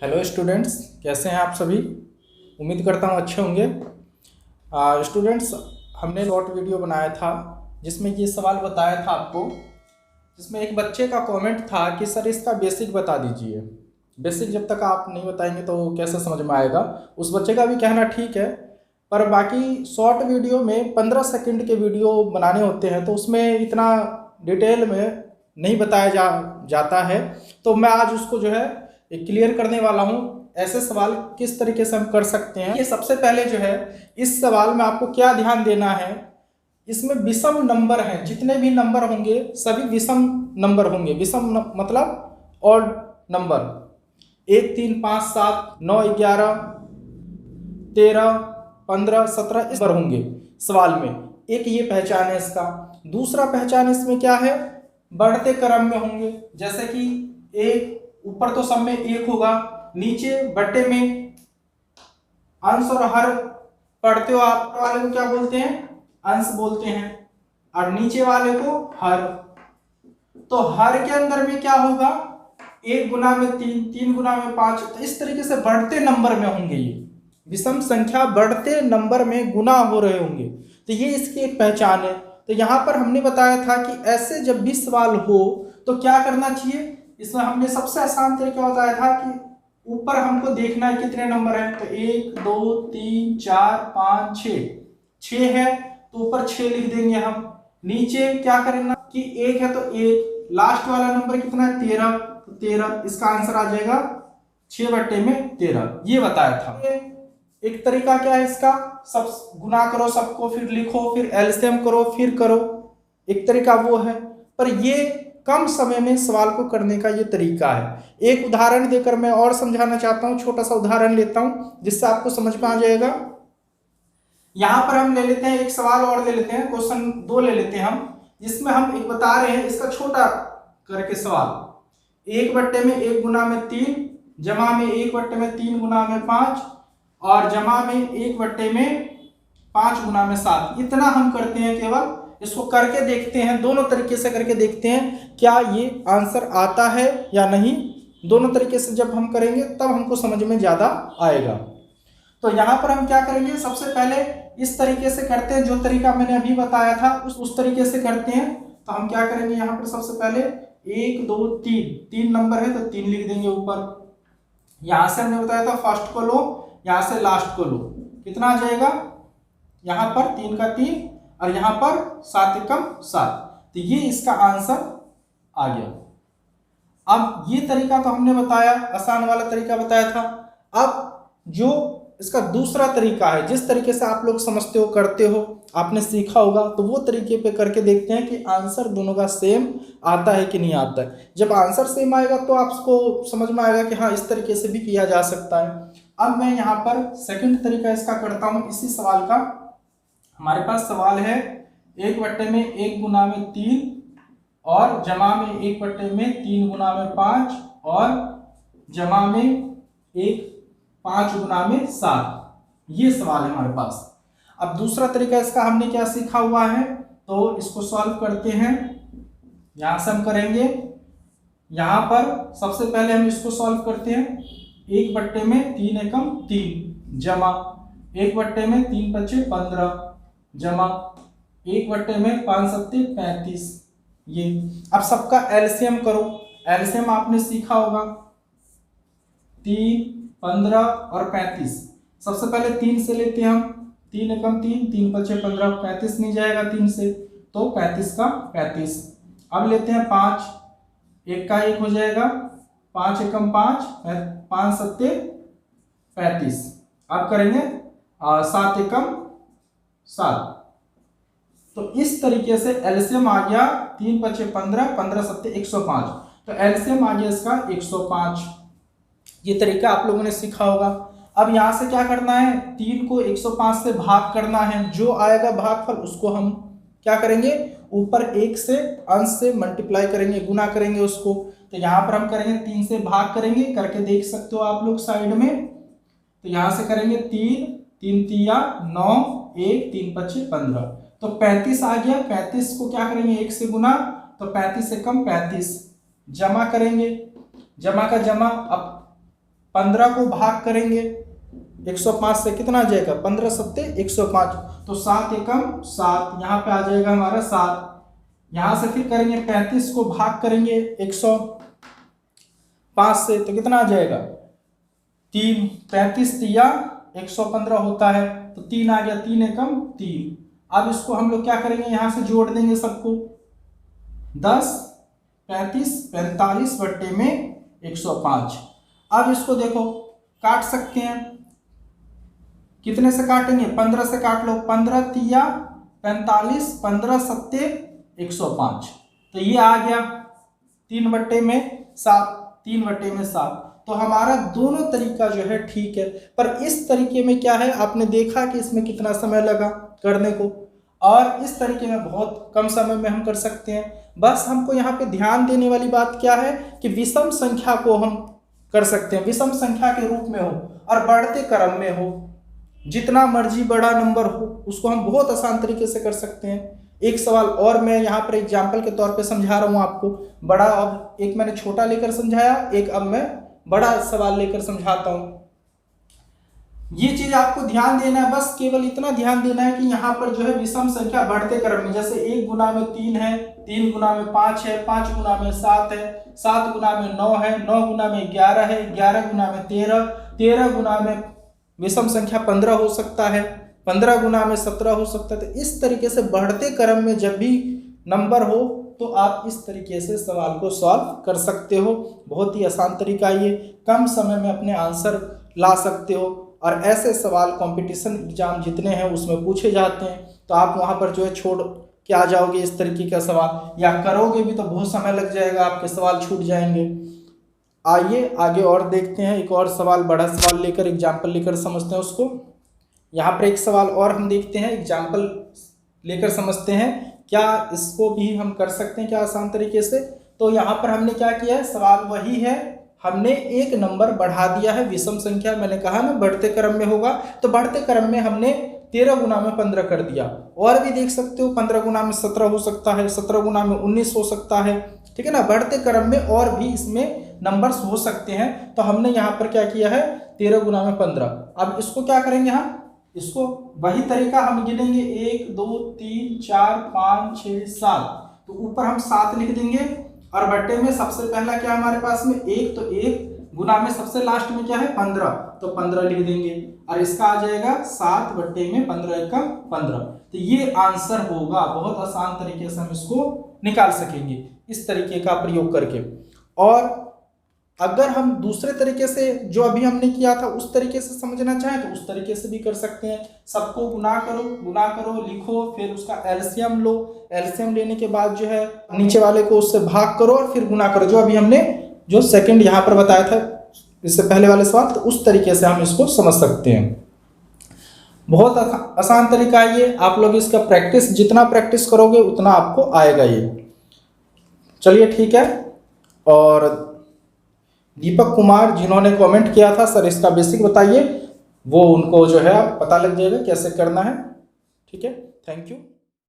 Hello students, कैसे हैं आप सभी। उम्मीद करता हूँ अच्छे होंगे। स्टूडेंट्स, हमने शॉर्ट वीडियो बनाया था जिसमें ये सवाल बताया था आपको, जिसमें एक बच्चे का कमेंट था कि सर इसका बेसिक बता दीजिए। बेसिक जब तक आप नहीं बताएंगे तो कैसे समझ में आएगा। उस बच्चे का भी कहना ठीक है, पर बाकी शॉर्ट वीडियो में 15 सेकंड के वीडियो बनाने होते हैं तो उसमें इतना डिटेल में नहीं बताया जाता है। तो मैं आज उसको जो है क्लियर करने वाला हूँ। ऐसे सवाल किस तरीके से हम कर सकते हैं। ये सबसे पहले जो है इस सवाल में आपको क्या ध्यान देना है, इसमें विषम नंबर हैं। जितने भी नंबर होंगे सभी विषम नंबर होंगे। मतलब ऑड नंबर 1 3 5 7 9 11 13 15 17 इस नंबर होंगे सवाल में। एक ये पहचान है इसका। दूसरा पहचान इसमें क्या है, बढ़ते क्रम में होंगे। जैसे कि एक ऊपर तो सब में एक होगा, नीचे बटे में अंश और हर पढ़ते हो आप वाले को क्या बोलते हैं, अंश बोलते हैं, और नीचे वाले को हर। तो हर के अंदर में क्या होगा, 1 गुना में 3, 3 गुना में 5। तो इस तरीके से बढ़ते नंबर में होंगे। ये विषम संख्या बढ़ते नंबर में गुना हो रहे होंगे। तो ये इसकी एक पहचान है। तो यहां पर हमने बताया था कि ऐसे जब भी सवाल हो तो क्या करना चाहिए। इसमें हमने सबसे आसान तरीका बताया था कि ऊपर हमको देखना है कितने नंबर हैं। तो 1 2 3 4 5 6 है तो ऊपर 6 लिख देंगे हम। नीचे क्या करना कि 1 है तो 1, लास्ट वाला नंबर कितना है 13, तो 13 इसका आंसर आ जाएगा 6/13। ये बताया था। एक तरीका क्या है इसका, सब गुना करो सबको, फिर लिखो, फिर एलसीएम करो, फिर करो। एक तरीका वो है, पर ये कम समय में सवाल को करने का ये तरीका है। एक उदाहरण देकर मैं और समझाना चाहता हूं। छोटा सा उदाहरण लेता हूं जिससे आपको समझ में आ जाएगा। यहां पर हम ले लेते हैं एक सवाल और ले लेते हैं, क्वेश्चन 2 ले लेते हैं हम, जिसमें हम एक बता रहे हैं इसका छोटा करके सवाल। 1/1 गुना में 3 जमा में 1/3 गुना में 5 और जमा में 1/5 गुना में 7। इतना हम करते हैं केवल। इसको करके देखते हैं, दोनों तरीके से करके देखते हैं क्या ये आंसर आता है या नहीं। दोनों तरीके से जब हम करेंगे तब हमको समझ में ज्यादा आएगा। तो यहां पर हम क्या करेंगे, सबसे पहले इस तरीके से करते हैं जो तरीका मैंने अभी बताया था उस तरीके से करते हैं। तो हम क्या करेंगे, यहाँ पर सबसे पहले 1 2 3 नंबर है तो 3 लिख देंगे ऊपर। यहां से हमने बताया था फर्स्ट को लो, यहां से लास्ट को लो, कितना आ जाएगा, यहां पर 3 का 3 और यहां पर 7 एकम 7। तो ये इसका आंसर आ गया। अब ये तरीका तो हमने बताया, आसान वाला तरीका बताया था। अब जो इसका दूसरा तरीका है, जिस तरीके से आप लोग समझते हो करते हो आपने सीखा होगा, तो वो तरीके पे करके देखते हैं कि आंसर दोनों का सेम आता है कि नहीं आता है। जब आंसर सेम आएगा तो आपको समझ में आएगा कि हाँ इस तरीके से भी किया जा सकता है। अब मैं यहाँ पर सेकंड तरीका इसका करता हूँ इसी सवाल का। हमारे पास सवाल है 1/1 गुना में 3 और जमा में 1/3 गुना में 5 और जमा में 5 गुना में 7। ये सवाल है हमारे पास। अब दूसरा तरीका इसका हमने क्या सीखा हुआ है, तो इसको सॉल्व करते हैं। यहां से हम करेंगे, यहां पर सबसे पहले हम इसको सॉल्व करते हैं। 1/3 एकम 3 जमा 1/3 5 15 जमा 1/5 7 35। ये अब सबका एलसीएम करो। एलसीएम आपने सीखा होगा 3 15 और 35। सबसे पहले 3 से लेते हैं हम, 3 एकम 3 3 5 15, 35 नहीं जाएगा 3 से तो 35 का 35। अब लेते हैं 5, 1 का 1 हो जाएगा, 5 एकम 5 5 7 35। अब करेंगे 7 एकम 7। तो इस तरीके से एलसीएम आ गया 3 5 15 15 7 105। तो एलसीएम आ गया इसका 105। ये तरीका आप लोगों ने सीखा होगा। अब यहां से क्या करना है, 3 को 105 से भाग करना है। जो आएगा भागफल उसको हम क्या करेंगे, ऊपर 1 से अंश से मल्टीप्लाई करेंगे, गुना करेंगे उसको। तो यहां पर हम करेंगे 3 से भाग करेंगे, करके देख सकते हो आप लोग साइड में। तो यहां से करेंगे 3 3 तिया 9 1 3 5 15। तो 35 आ गया। 35 को क्या करेंगे 1 से गुना, तो 35 एकम 35 जमा करेंगे, जमा का जमा। अब 15 को भाग करेंगे 105 से, कितना आ जाएगा 15 सत्ते 105, तो 7 एकम 7, यहाँ पे आ जाएगा हमारा 7। यहाँ से फिर करेंगे 35 को भाग करेंगे 105 से, तो कितना आ जाएगा 3, 35 या 115 होता है, तो 3 आ गया, 3 एकम 3। अब इसको हम लोग क्या करेंगे, यहाँ से जोड़ देंगे सबको, 10, 35, 45 बट्टे में 105। अब इसको देखो काट सकते हैं, कितने से काटेंगे, 15 से काट लो, 15 तिया 45, 15 सत्ते 105, तो ये आ गया 3 बट्टे में 7, 3 बट्टे में 7। तो हमारा दोनों तरीका जो है ठीक है, पर इस तरीके में क्या है, आपने देखा कि इसमें कितना समय लगा करने को, और इस तरीके में बहुत कम समय में हम कर सकते हैं। बस हमको यहाँ पे ध्यान देने वाली बात क्या है कि विषम संख्या को हम कर सकते हैं, विषम संख्या के रूप में हो और बढ़ते क्रम में हो, जितना मर्जी बड़ा नंबर हो उसको हम बहुत आसान तरीके से कर सकते हैं। एक सवाल और मैं यहाँ पर एग्जाम्पल के तौर पे समझा रहा हूँ आपको, बड़ा, अब एक मैंने छोटा लेकर समझाया, एक अब मैं बड़ा सवाल लेकर समझाता हूँ। ये चीज आपको ध्यान देना है, बस केवल इतना ध्यान देना है कि यहाँ पर जो है विषम संख्या बढ़ते क्रम में, जैसे 1 गुना में 3 है, 3 गुना में 5 है, 5 गुना में 7 है, 7 गुना में 9 है, 9 गुना में 11 है, 11 गुना में 13, 13 गुना में विषम संख्या 15 हो सकता है, 15 गुना में 17 हो सकता है। तो इस तरीके से बढ़ते क्रम में जब भी नंबर हो तो आप इस तरीके से सवाल को सॉल्व कर सकते हो। बहुत ही आसान तरीका ये, कम समय में अपने आंसर ला सकते हो, और ऐसे सवाल कंपटीशन एग्जाम जितने हैं उसमें पूछे जाते हैं, तो आप वहाँ पर जो है छोड़ के आ जाओगे इस तरीके का सवाल, या करोगे भी तो बहुत समय लग जाएगा, आपके सवाल छूट जाएंगे। आइए आगे और देखते हैं, एक और सवाल, बड़ा सवाल लेकर एग्जाम्पल लेकर समझते हैं उसको। यहाँ पर एक सवाल और हम देखते हैं, एग्जाम्पल लेकर समझते हैं, क्या इसको भी हम कर सकते हैं क्या आसान तरीके से। तो यहाँ पर हमने क्या किया है, सवाल वही है, हमने एक नंबर बढ़ा दिया है, विषम संख्या मैंने कहा ना बढ़ते क्रम में होगा, तो बढ़ते क्रम में हमने 13 गुना में 15 कर दिया, और भी देख सकते हो 15 गुना में 17 हो सकता है, 17 गुना में 19 हो सकता है, ठीक है ना, बढ़ते क्रम में और भी इसमें नंबर्स हो सकते हैं। तो हमने यहाँ पर क्या किया है, 13 गुना में 15। अब इसको क्या करेंगे हम, इसको वही तरीका हम गिनेंगे, 1 2 3 4 5 6 7, तो ऊपर हम 7 लिख देंगे, और बट्टे में सबसे पहला क्या हमारे पास में 1, तो 1 गुना में सबसे लास्ट में क्या है 15, तो 15 लिख देंगे, और इसका आ जाएगा 7 बट्टे में 15 एकम 15। तो ये आंसर होगा, बहुत आसान तरीके से हम इसको निकाल सकेंगे इस तरीके का प्रयोग करके। और अगर हम दूसरे तरीके से जो अभी हमने किया था उस तरीके से समझना चाहें तो उस तरीके से भी कर सकते हैं। सबको गुना करो लिखो, फिर उसका एलसीएम लो, एलसीएम लेने के बाद जो है नीचे वाले को उससे भाग करो और फिर गुना करो, जो अभी हमने जो सेकंड यहाँ पर बताया था इससे पहले वाले सवाल, तो उस तरीके से हम इसको समझ सकते हैं। बहुत आसान तरीका है ये, आप लोग इसका प्रैक्टिस जितना प्रैक्टिस करोगे उतना आपको आएगा ये। चलिए ठीक है। और दीपक कुमार जिन्होंने कमेंट किया था सर इसका बेसिक बताइए, वो उनको जो है पता लग जाएगा कैसे करना है। ठीक है, थैंक यू।